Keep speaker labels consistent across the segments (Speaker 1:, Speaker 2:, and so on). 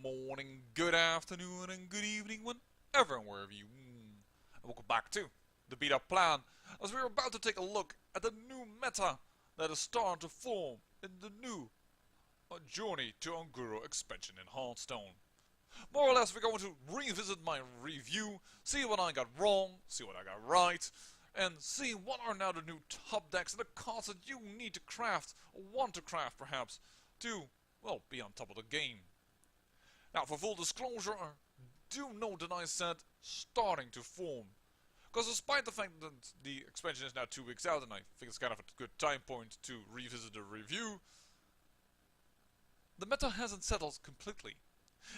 Speaker 1: morning, good afternoon, and good evening, whenever and wherever you. And welcome back to the Beat Up Plan, as we're about to take a look at the new meta that is starting to form in the new Journey to Unguro expansion in Hearthstone. More or less, we're going to revisit my review, see what I got wrong, see what I got right, and see what are now the new top decks and the cards that you need to craft, or want to craft perhaps, to, well, be on top of the game. Now, for full disclosure, do note that I said starting to form. Because despite the fact that the expansion is now 2 weeks out, and I think it's kind of a good time point to revisit the review, the meta hasn't settled completely.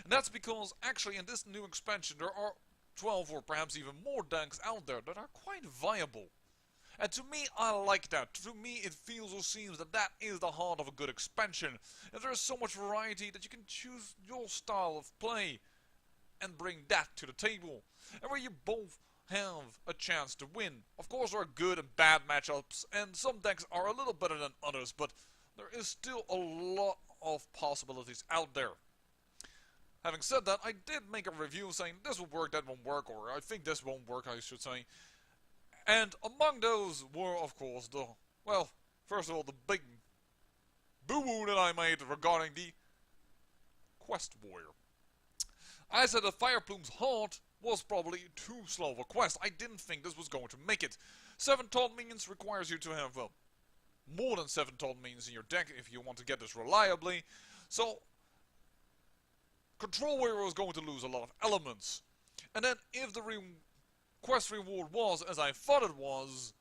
Speaker 1: And that's because, actually, in this new expansion, there are 12 or perhaps even more decks out there that are quite viable. And to me, I like that. To me, it feels or seems that that is the heart of a good expansion. And there is so much variety that you can choose your style of play and bring that to the table. And where you both have a chance to win. Of course, there are good and bad matchups, and some decks are a little better than others, but there is still a lot of possibilities out there. Having said that, I did make a review saying this will work, that won't work, or I think this won't work, I should say. And among those were, of course, the, well, first of all, the big boo-boo that I made regarding the Quest Warrior. I said that Fireplume's Heart was probably too slow of a quest. I didn't think this was going to make it. 7 taunt minions requires you to have, well, more than 7 taunt minions in your deck if you want to get this reliably. So, Control Warrior was going to lose a lot of elements. And then, if the quest reward was, as I thought it was,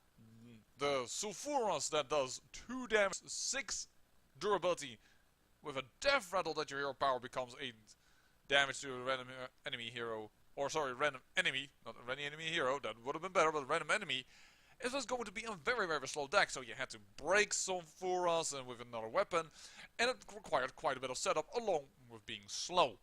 Speaker 1: the Sulfuras that does 2 damage, 6 durability, with a death rattle that your hero power becomes 8 damage to a random enemy hero, or sorry, random enemy, not a random enemy hero, that would have been better, but a random enemy, it was going to be a very, very slow deck, so you had to break Sulfuras and with another weapon, and it required quite a bit of setup along with being slow.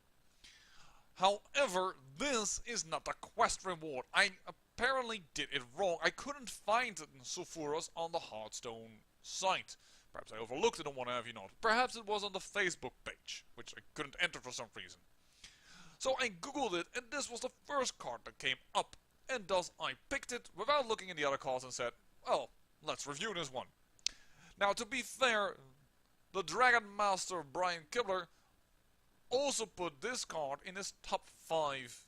Speaker 1: However, this is not a quest reward. I apparently did it wrong. I couldn't find Sulfuras on the Hearthstone site. Perhaps I overlooked it and what have you not. Perhaps it was on the Facebook page, which I couldn't enter for some reason. So I googled it, and this was the first card that came up. And thus I picked it without looking at the other cards and said, well, let's review this one. Now, to be fair, the Dragon Master Brian Kibler also put this card in his top 5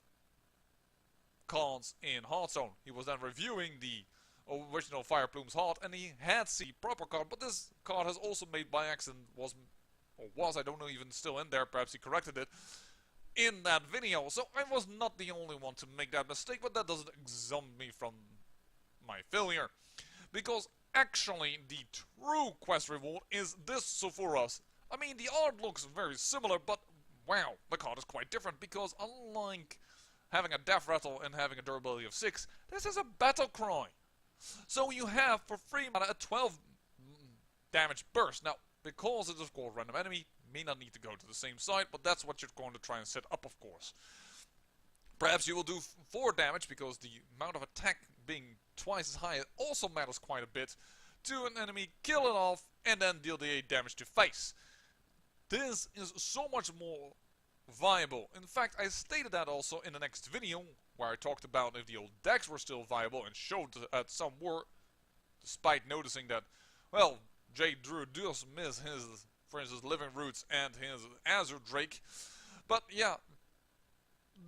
Speaker 1: cards in Hearthstone. He was then reviewing the original Fireplume's Heart, and he had the proper card, but this card has also made by accident, I don't know, even still in there, perhaps he corrected it, in that video. So I was not the only one to make that mistake, but that doesn't exempt me from my failure. Because actually, the true quest reward is this Sulfuras. I mean, the art looks very similar, but wow, the card is quite different, because unlike having a death rattle and having a durability of 6, this is a battle cry. So you have, for free mana, a 12 damage burst. Now, because it is called random enemy, may not need to go to the same site, but that's what you're going to try and set up, of course. Perhaps you will do 4 damage, because the amount of attack being twice as high also matters quite a bit, to an enemy, kill it off, and then deal the 8 damage to face. This is so much more viable. In fact, I stated that also in the next video, where I talked about if the old decks were still viable, and showed that some were, despite noticing that, well, J. Drew does miss his, for instance, Living Roots and his Azure Drake. But yeah,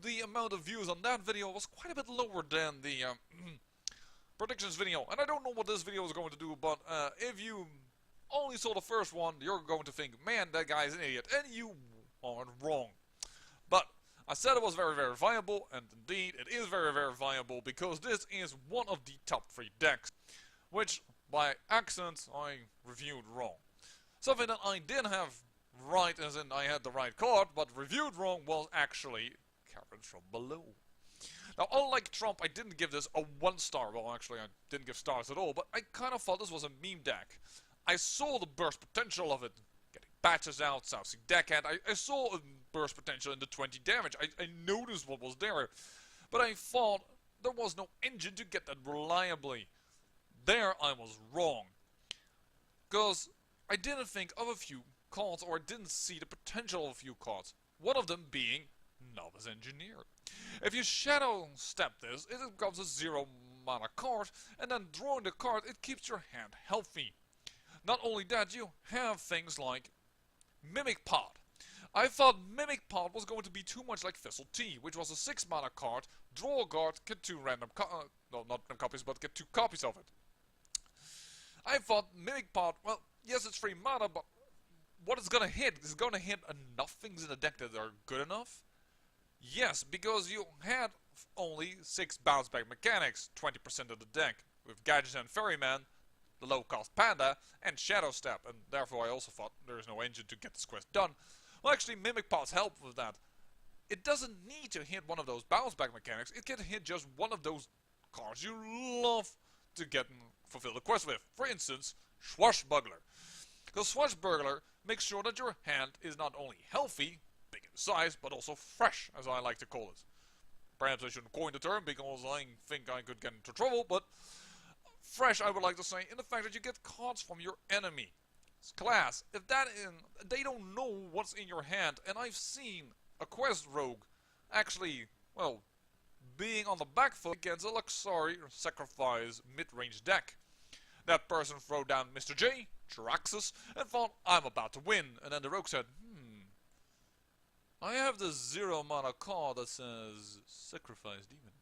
Speaker 1: the amount of views on that video was quite a bit lower than the predictions video. And I don't know what this video is going to do, but if you only saw the first one, you're going to think, man, that guy's an idiot. And you are wrong. But I said it was very, very viable, and indeed it is very, very viable, because this is one of the top 3 decks, which by accident I reviewed wrong. Something that I did have right, as in I had the right card, but reviewed wrong, was actually Carrots from Below. Now, unlike Trump, I didn't give this a 1-star. Well, actually, I didn't give stars at all, but I kind of thought this was a meme deck. I saw the burst potential of it, getting patches out, South Sea Deckhand. I saw a burst potential in the 20 damage. I noticed what was there, but I thought there was no engine to get that reliably. There I was wrong, because I didn't think of a few cards, or I didn't see the potential of a few cards. one of them being Novice Engineer. If you Shadow Step this, it becomes a 0 mana card, and then drawing the card, it keeps your hand healthy. Not only that, you have things like Mimic Pod. I thought Mimic Pod was going to be too much like Thistle Tea, which was a 6 mana card, draw a card, get 2 random no, not random copies, but get 2 copies of it. I thought Mimic Pod, well, yes, it's 3 mana, but what it's gonna hit? Is it gonna hit enough things in the deck that are good enough? Yes, because you had only 6 bounce back mechanics, 20% of the deck, with Gadget and Ferryman, the low cost Panda, and Shadow Step, and therefore I also thought there is no engine to get this quest done. Well, actually, Mimic Pods help with that. It doesn't need to hit one of those bounce back mechanics, it can hit just one of those cards you love to get and fulfill the quest with. For instance, Swashbuckler. Because Swashbuckler makes sure that your hand is not only healthy, big in size, but also fresh, as I like to call it. Perhaps I shouldn't coin the term, because I think I could get into trouble, but fresh I would like to say in the fact that you get cards from your enemy class. If that they don't know what's in your hand, and I've seen a quest rogue actually, well, being on the back foot against a Luxari sacrifice mid-range deck. That person threw down Mr. J, Jiraxis, and thought, I'm about to win. And then the rogue said, I have this 0 mana card that says Sacrifice Demon.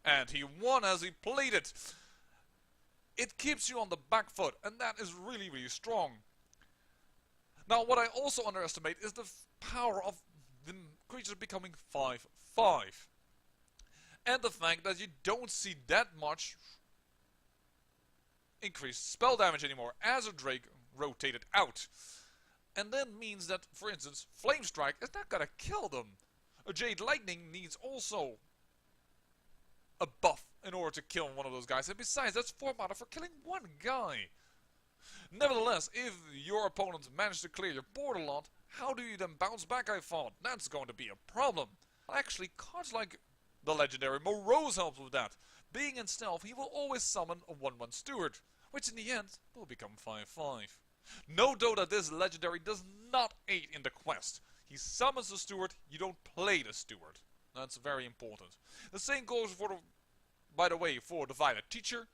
Speaker 1: And he won as he played it. It keeps you on the back foot, and that is really, really strong. Now, what I also underestimate is the power of the creatures becoming 5/5. And the fact that you don't see that much increased spell damage anymore as a Drake rotated out. And then means that, for instance, Flame Strike is not gonna kill them. A Jade Lightning needs also a buff in order to kill one of those guys. And besides, that's 4 mana for killing one guy. Nevertheless, if your opponent managed to clear your board a lot, how do you then bounce back, I thought? That's going to be a problem. Actually, cards like the legendary Morose helps with that. Being in stealth, he will always summon a 1/1 Steward, which in the end will become 5/5. Note though that this legendary does not aid in the quest. He summons the Steward, you don't play the Steward. That's very important. The same goes for the, by the way, for the Violet Teacher,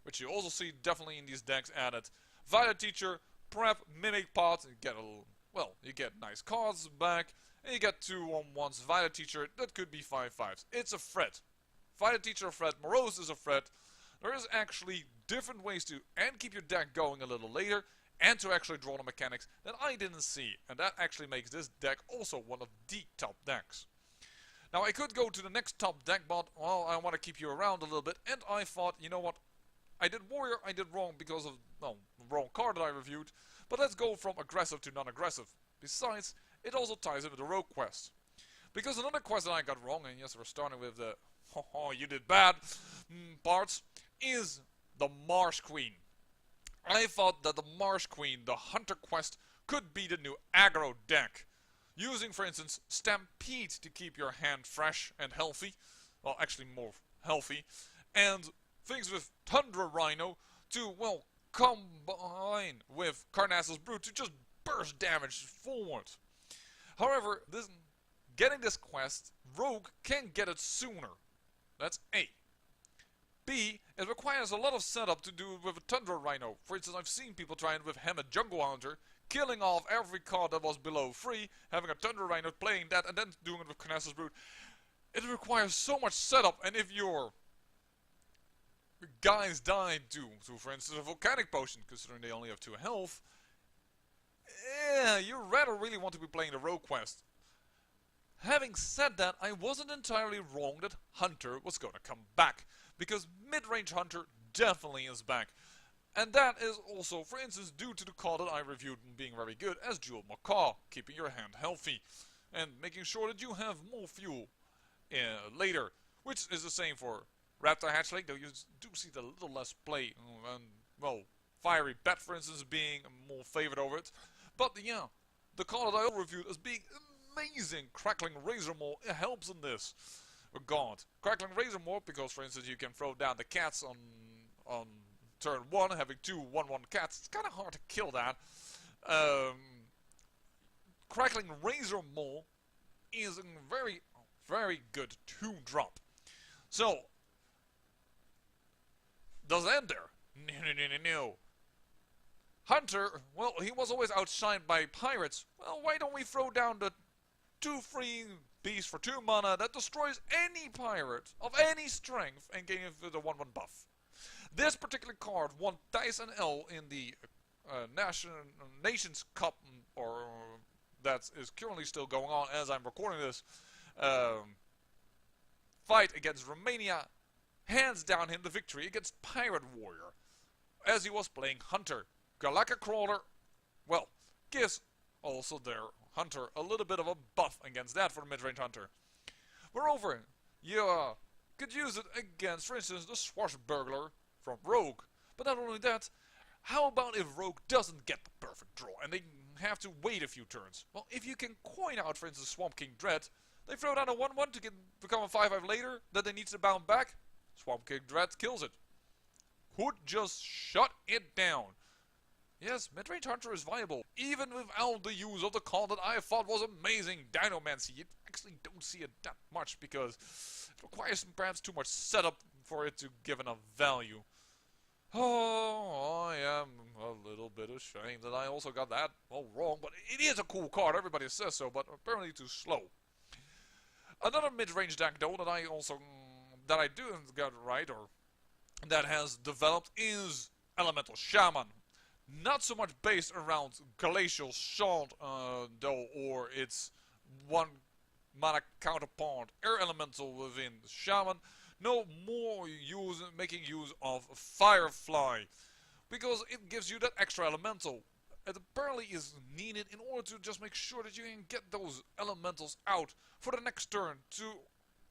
Speaker 1: which you also see definitely in these decks added. Violet Teacher, prep, Mimic Pot, you get you get nice cards back, and you get 2/1s. Violet Teacher, that could be 5/5s. It's a threat. Violet Teacher a threat, Morose is a threat. There is actually different ways to keep your deck going a little later, and to actually draw the mechanics that I didn't see. And that actually makes this deck also one of the top decks. Now I could go to the next top deck, but well, I want to keep you around a little bit, and I thought, you know what, I did Warrior, I did wrong because of, the wrong card that I reviewed, but let's go from aggressive to non-aggressive. Besides, it also ties in with the Rogue quest. Because another quest that I got wrong, and yes, we're starting with the, oh, you did bad, parts, is the Marsh Queen. I thought that the Marsh Queen, the Hunter quest, could be the new aggro deck. Using, for instance, Stampede to keep your hand fresh and healthy. Well, actually more healthy. And things with Tundra Rhino to, well, combine with Carnassus Brute to just burst damage forward. However, getting this quest, Rogue can get it sooner. That's A. B, it requires a lot of setup to do it with a Tundra Rhino. For instance, I've seen people trying with Hammer Jungle Hunter, killing off every card that was below 3, having a Tundra Rhino, playing that, and then doing it with Carnassus Brute. It requires so much setup, and if your guys died to, for instance, a Volcanic Potion, considering they only have 2 health, you rather really want to be playing the Rogue quest. Having said that, I wasn't entirely wrong that Hunter was going to come back, because mid-range Hunter definitely is back. And that is also, for instance, due to the card that I reviewed being very good as Jewel Macaw, keeping your hand healthy and making sure that you have more fuel later, which is the same for Raptor Hatchling, though you do see the little less play, and, well, Fiery Bat, for instance, being more favored over it. But yeah, the card that I reviewed as being amazing, Crackling Razor Maw, it helps in this regard. Crackling Razor Maw, because, for instance, you can throw down the cats on turn 1, having 2 1/1 cats. It's kind of hard to kill that. Crackling Razor Maul is a very, very good 2-drop. So, does it end there? No. Hunter, well, he was always outshined by pirates. Well, why don't we throw down the 2 free beasts for 2 mana that destroys any pirate of any strength and gave it a 1-1 buff. This particular card won Dice and L in the Nations Cup, or that is currently still going on as I'm recording this, fight against Romania. Hands down him the victory against Pirate Warrior, as he was playing Hunter. Galactic Crawler, well, gives also their Hunter a little bit of a buff against that for the mid-range Hunter. Moreover, you could use it against, for instance, the Swashbuckler from Rogue. But not only that, how about if Rogue doesn't get the perfect draw and they have to wait a few turns? Well, if you can coin out, for instance, Swamp King Dread, they throw down a 1-1 to become a 5-5 later, that they need to bound back. Swamp King Dread kills it. Could just shut it down. Yes, mid-range Hunter is viable, even without the use of the card that I thought was amazing, Dinomancy. You actually don't see it that much because it requires perhaps too much setup for it to give enough value. Oh, I am a little bit ashamed that I also got that all wrong, but it is a cool card, everybody says so, but apparently too slow. Another mid-range deck though that I do get right, or that has developed, is Elemental Shaman. Not so much based around Glacial Shard, though, or its 1 mana counterpart Air Elemental within Shaman. No, more making use of Firefly, because it gives you that extra elemental. It apparently is needed in order to just make sure that you can get those elementals out for the next turn to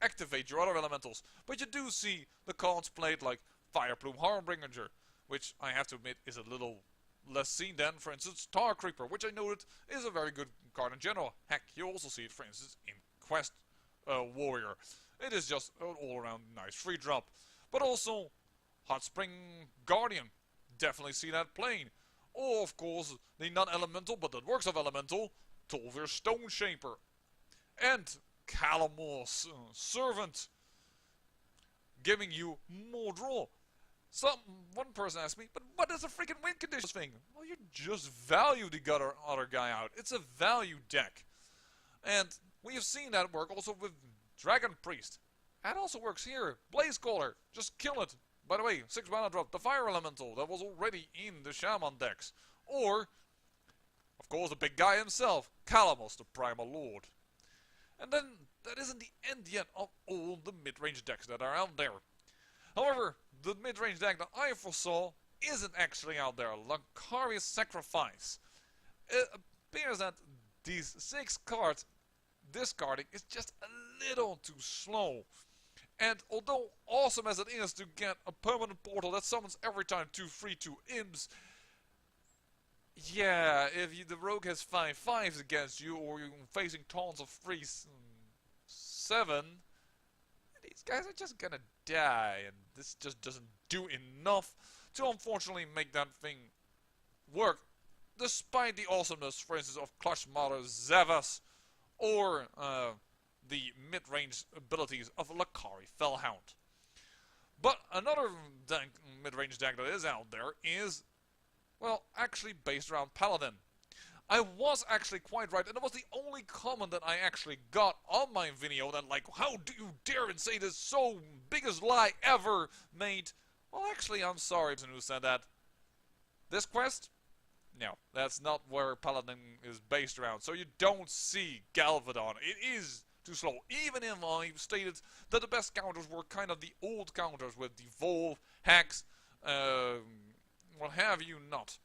Speaker 1: activate your other elementals. But you do see the cards played like Fireplume Harbinger, which I have to admit is a little less seen than, for instance, Star Creeper, which I noted is a very good card in general. Heck, you also see it, for instance, in Quest Warrior. It is just an all-around nice free drop. But also, Hot Spring Guardian. Definitely see that playing. Or, of course, the non-elemental, but that works of elemental, Tolvir Stone Shaper. And Calamor's Servant, giving you more draw. One person asked me, but what is a freaking win condition thing? Well, you just value the other guy out. It's a value deck. And we have seen that work also with Dragon Priest. That also works here. Blaze Caller, just kill it. By the way, 6 mana drop, the Fire Elemental, that was already in the Shaman decks. Or, of course, the big guy himself, Calamos, the Primal Lord. And then, that isn't the end yet of all the mid-range decks that are out there. However, the mid-range deck that I foresaw isn't actually out there. Lucari's Sacrifice. It appears that these 6 cards discarding is just a little too slow. And although awesome as it is to get a permanent portal that summons every time 2 free 2 imps, yeah, if the rogue has 5/5s against you, or you're facing taunts of 3/7, these guys are just gonna die, and this just doesn't do enough to unfortunately make that thing work, despite the awesomeness, for instance, of Clutch Mother Zavas, or the mid-range abilities of Lucari Fellhound. But another mid-range deck that is out there is, well, actually based around Paladin. I was actually quite right, and it was the only comment that I actually got on my video that, like, how do you dare and say this so biggest lie ever made? Well, actually, I'm sorry to who said that. This quest? No, that's not where Paladin is based around, so you don't see Galvadon. It is too slow. Even if I stated that the best counters were kind of the old counters with Devolve, Hex, what have you not.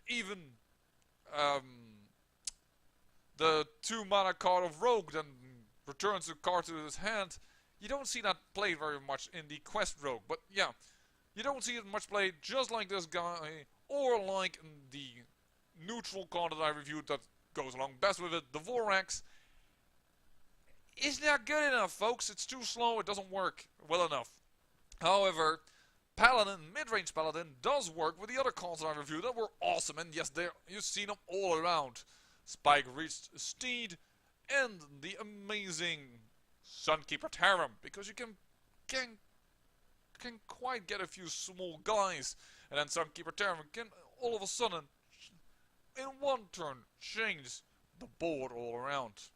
Speaker 1: Even the 2 mana card of Rogue then returns the card to his hand. You don't see that played very much in the Quest Rogue, but yeah, you don't see it much played just like this guy, or like the neutral card that I reviewed that goes along best with it, the Vorax. It's not good enough, folks. It's too slow. It doesn't work well enough. However, Paladin, mid-range Paladin, does work with the other cards that I reviewed that were awesome. And yes, you've seen them all around. Spike-Reached Steed, and the amazing Sunkeeper Tarim, because you can quite get a few small guys, and then Sunkeeper Tarim can all of a sudden, in one turn, change the board all around.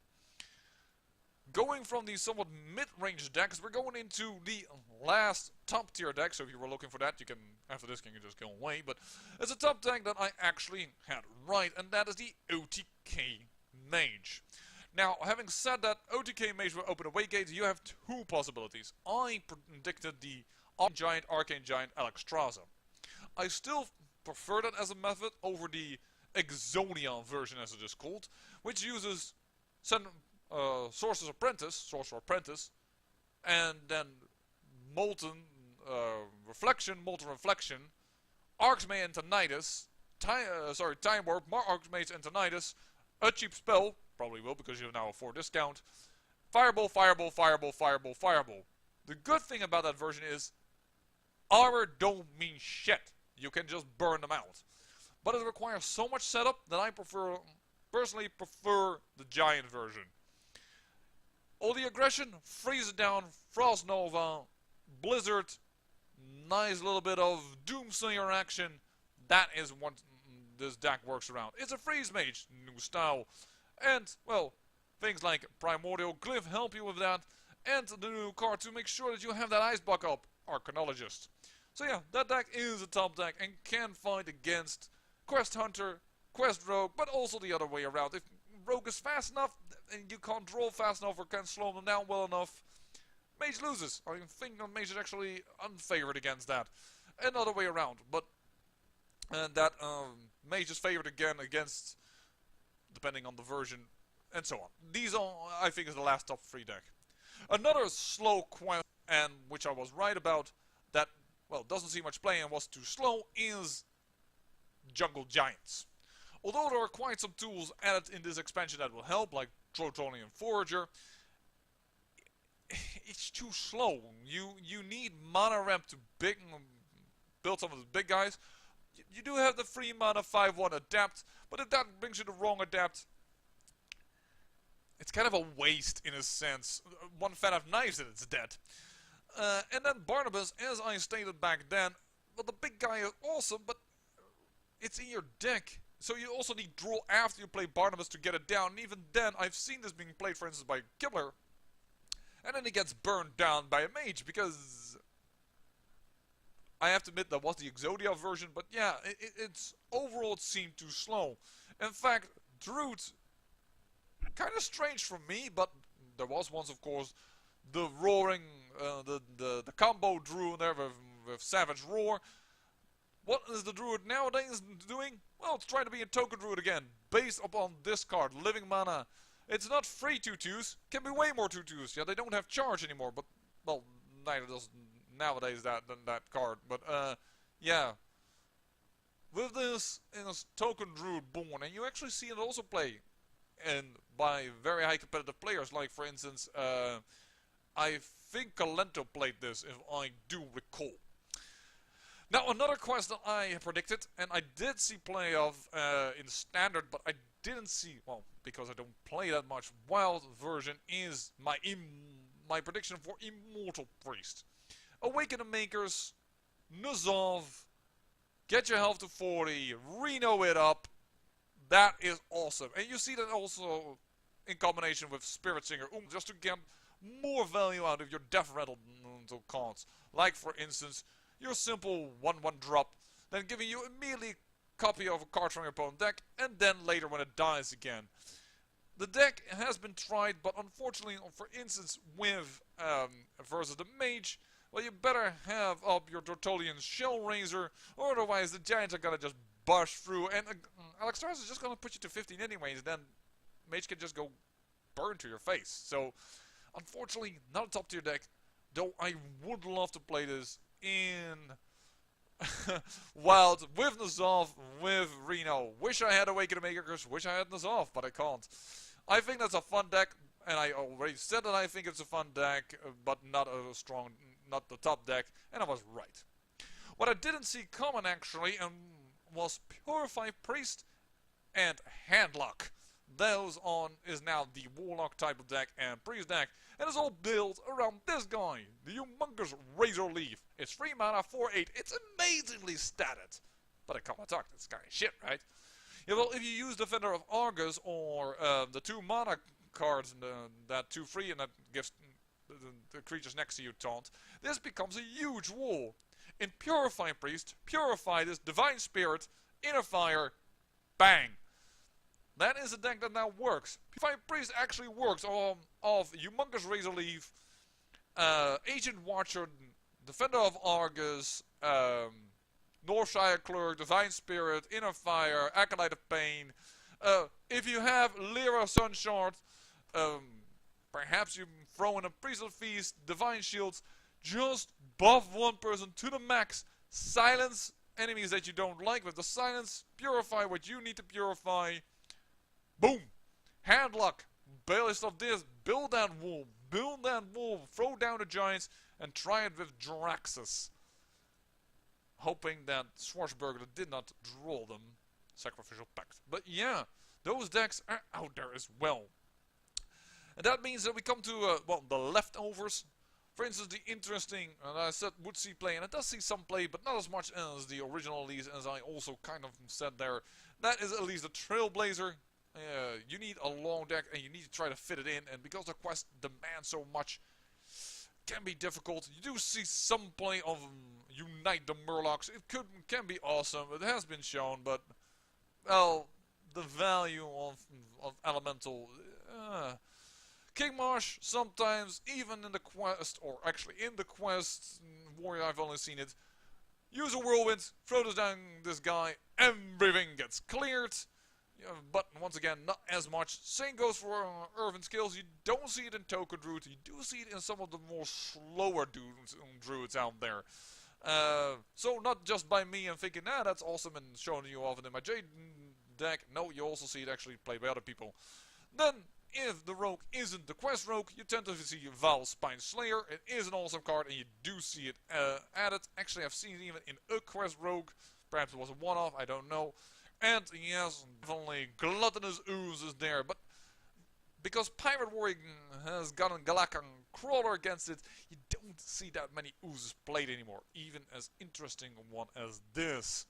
Speaker 1: Going from the somewhat mid-range decks, we're going into the last top tier deck. So if you were looking for that, you can, after this, you can just go away. But it's a top deck that I actually had right, and that is the OTK Mage. Now, having said that, OTK Mage will open away gates. You have two possibilities. I predicted the Arcane Giant Alexstrasza. I still prefer that as a method over the Exodia version, as it is called, which uses Sorcerer's Apprentice, and then Molten Reflection, Archmage Antonidas, Time Warp, Archmage Antonidas, a cheap spell, probably will because you have now a 4 discount, Fireball. The good thing about that version is armor don't mean shit. You can just burn them out. But it requires so much setup that I personally prefer the giant version. All the aggression, freeze it down, Frost Nova, Blizzard, nice little bit of Doomslayer action. That is what this deck works around. It's a freeze mage, new style. And, well, things like Primordial Glyph help you with that. And the new card to make sure that you have that ice block up, Arcanologist. So yeah, that deck is a top deck and can fight against Quest Hunter, Quest Rogue, but also the other way around. If Rogue is fast enough and you can't draw fast enough or can't slow them down well enough, Mage loses. I think that Mage is actually unfavored against that. Another way around, but that Mage is favored again against, depending on the version, and so on. These are, I think, is the last top 3 deck. Another slow quest, and which I was right about, that, well, doesn't see much play and was too slow, is Jungle Giants. Although there are quite some tools added in this expansion that will help, like Trotonian Forager, it's too slow. You need mana ramp to build some of the big guys. You do have the free mana 5/1 adapt, but if that brings you the wrong adapt, it's kind of a waste in a sense. One fan of knives and it's dead. And then Barnabas, as I stated back then, well, the big guy is awesome, but it's in your deck. So you also need draw after you play Barnabas to get it down. And even then, I've seen this being played, for instance, by Kibler. And then he gets burned down by a mage, because I have to admit that was the Exodia version, but yeah, it's overall it seemed too slow. In fact, Druid, kind of strange for me, but there was once, of course, the roaring, the combo Druid there with Savage Roar. What is the Druid nowadays doing? Well, it's trying to be a token Druid again, based upon this card, Living Mana. It's not free 2/2s, can be way more 2/2s. Yeah, they don't have charge anymore, but, well, neither does nowadays that card. But, yeah. With this is Token Druid born, and you actually see it also play by very high competitive players, like, for instance, I think Calento played this, if I do recall. Now, another quest that I predicted, and I did see play of in Standard, but I didn't see, well, because I don't play that much, Wild version, is my prediction for Immortal Priest. Awaken the Makers, Nuzov, get your health to 40, Reno it up. That is awesome. And you see that also in combination with Spirit Singer, just to get more value out of your Death Rattle cards. Like, for instance, your simple 1/1 drop, then giving you immediately a copy of a card from your opponent's deck, and then later when it dies again. The deck has been tried, but unfortunately, for instance, with versus the Mage, well, you better have up your Tortolian Shell Razor, or otherwise the Giants are gonna just burst through, and Alexstrasza is just gonna put you to 15 anyways, then Mage can just go burn to your face. So, unfortunately, not a top tier deck, though I would love to play this in Wild with Nuzov, with Reno. Wish I had Awaken the Makers, wish I had Nuzov, but I can't. I think that's a fun deck, and I already said that I think it's a fun deck, but not a strong, not the top deck, and I was right. What I didn't see coming actually was Purify Priest and Handlock. those on is now the Warlock type of deck and Priest deck, and it's all built around this guy, the humongous Razor Leaf. It's 3 mana, 4/8. It's amazingly statted, but I can't attack. It's kind of shit, right? Yeah, well, if you use Defender of Argus or the 2 mana cards, that 2/3 and that gives the creatures next to you taunt, this becomes a huge wall. In Purifying Priest, purify this Divine Spirit, Inner Fire, bang. That is a deck that now works. Purifying Priest actually works of Humongous Razor Leaf, Ancient Watcher, Defender of Argus, Northshire Clerk, Divine Spirit, Inner Fire, Acolyte of Pain. If you have Lyra Sunshard, perhaps you throw in a Priest of Feast, Divine Shields, just buff one person to the max, silence enemies that you don't like with the silence, purify what you need to purify, boom, handlock, based of this, build that wall, throw down the giants, and try it with Draxus. Hoping that Schwarzburger did not draw them, Sacrificial Pact. But yeah, those decks are out there as well. And that means that we come to, well, the leftovers. For instance, the interesting, and I said would see play, and it does see some play, but not as much as the original Elise, as I also kind of said there. That is at least a Trailblazer. You need a long deck, and you need to try to fit it in, and because the quest demands so much, it can be difficult. You do see some play of Unite the Murlocs. It can be awesome. It has been shown, but, well, the value of Elemental... King Marsh, sometimes, even in the quest, or actually in the quest, Warrior, I've only seen it. Use a Whirlwind, throw this down this guy, everything gets cleared. But once again, not as much. Same goes for Earthen Skills. You don't see it in Token Druid. You do see it in some of the more slower druids out there. So not just by me and thinking, nah, that's awesome and showing you off in my Jade deck. No, you also see it actually played by other people. Then, if the rogue isn't the quest rogue, you tend to see Val Spine Slayer. It is an awesome card, and you do see it added. Actually, I've seen it even in a quest rogue. Perhaps it was a one-off, I don't know. And yes, definitely Gluttonous Ooze is there. But because Pirate Warrior has gotten Galakan Crawler against it, you don't see that many Oozes played anymore. Even as interesting a one as this.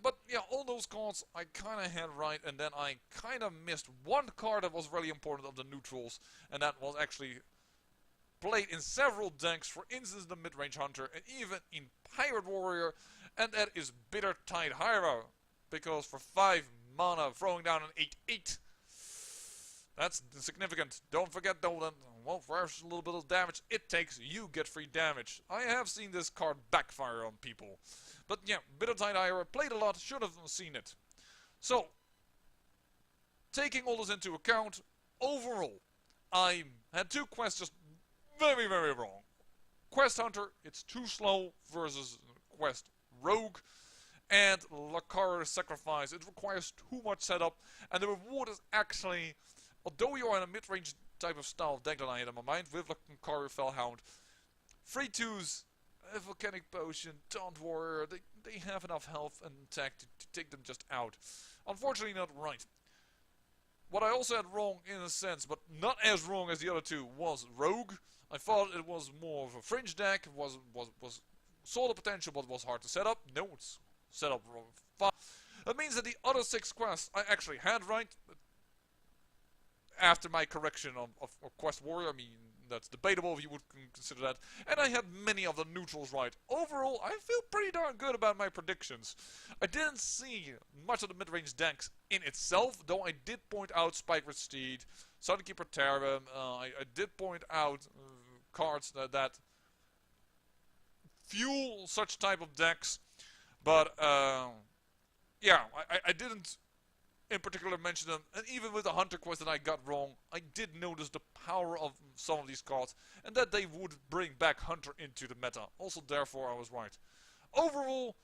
Speaker 1: But yeah, all those cards I kind of had right, and then I kind of missed one card that was really important of the neutrals, and that was actually played in several decks, for instance the Midrange Hunter, and even in Pirate Warrior, and that is Bitter Tide Hero, because for 5 mana throwing down an 8/8, that's significant. Don't forget though that, well, for a little bit of damage it takes, you get free damage. I have seen this card backfire on people. But yeah, Bitter Tide Hero played a lot, should have seen it. So, taking all this into account, overall, I had 2 quests just very, very wrong. Quest Hunter, it's too slow versus Quest Rogue. And Lakara Sacrifice, it requires too much setup. And the reward is actually, although you are in a mid-range type of style of deck that I had in my mind, with Lakara Fellhound, 3/2s, Volcanic Potion, Taunt Warrior, they have enough health and attack to take them just out. Unfortunately not right. What I also had wrong in a sense, but not as wrong as the other 2, was Rogue. I thought it was more of a fringe deck, was saw the potential but was hard to set up. No, it's set up wrong. That means that the other 6 quests I actually had right. After my correction of Quest Warrior, I mean, that's debatable if you would consider that. And I had many of the neutrals right. Overall, I feel pretty darn good about my predictions. I didn't see much of the mid-range decks in itself, though I did point out Spikered Steed, Sunkeeper Terran. I did point out cards that fuel such type of decks. But, yeah, I didn't in particular mention them, and even with the Hunter quest that I got wrong, I did notice the power of some of these cards, and that they would bring back Hunter into the meta. Also, therefore, I was right. Overall,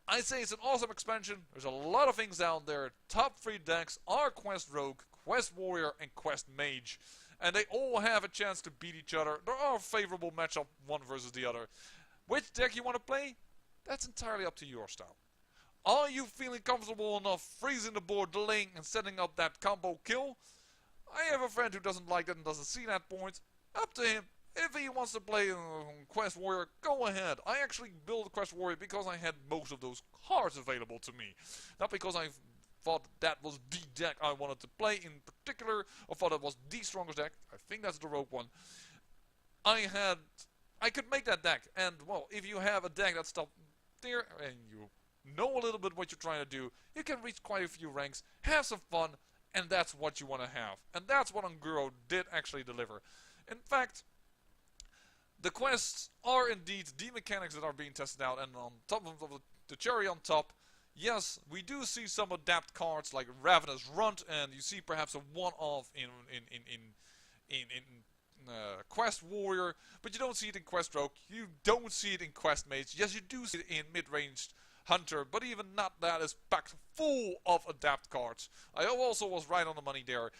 Speaker 1: I say it's an awesome expansion. There's a lot of things out there. Top 3 decks are Quest Rogue, Quest Warrior, and Quest Mage. And they all have a chance to beat each other. There are favorable matchup one versus the other. Which deck you want to play? That's entirely up to your style. Are you feeling comfortable enough freezing the board, delaying and setting up that combo kill? I have a friend who doesn't like that and doesn't see that point. Up to him. If he wants to play Quest Warrior, go ahead. I actually built Quest Warrior because I had most of those cards available to me. Not because I thought that was the deck I wanted to play in particular, or thought it was the strongest deck. I think that's the Rogue one. I could make that deck, and well, if you have a deck that's top tier and you know a little bit what you're trying to do, you can reach quite a few ranks, have some fun, and that's what you want to have. And that's what Unguro did actually deliver. In fact, the quests are indeed the mechanics that are being tested out, and on top of the cherry on top, yes, we do see some adapt cards like Ravenous Runt, and you see perhaps a one-off in Quest Warrior, but you don't see it in Quest Rogue, you don't see it in Quest Mage. Yes, you do see it in mid-ranged Hunter, but even not that is packed full of adapt cards. I also was right on the money there.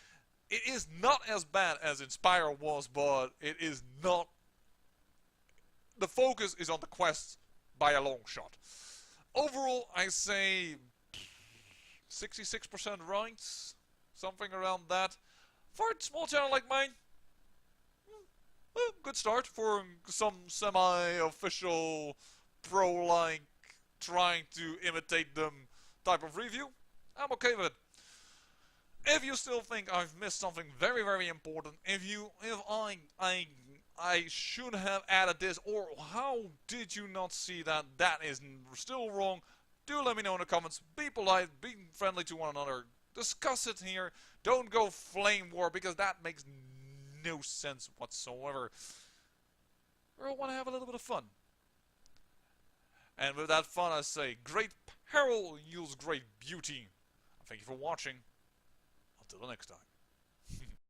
Speaker 1: It is not as bad as Inspire was, but it is not. The focus is on the quests by a long shot. Overall, I say 66% right, something around that. For a small channel like mine, good start for some semi-official pro-like trying to imitate them type of review. I'm okay with it. If you still think I've missed something very, very important, if I should have added this, or how did you not see that is still wrong, do let me know in the comments. Be polite, be friendly to one another, discuss it here. Don't go flame war, because that makes no sense whatsoever. We all want to have a little bit of fun. And with that fun, I say, great peril yields great beauty. Thank you for watching. Until the next time.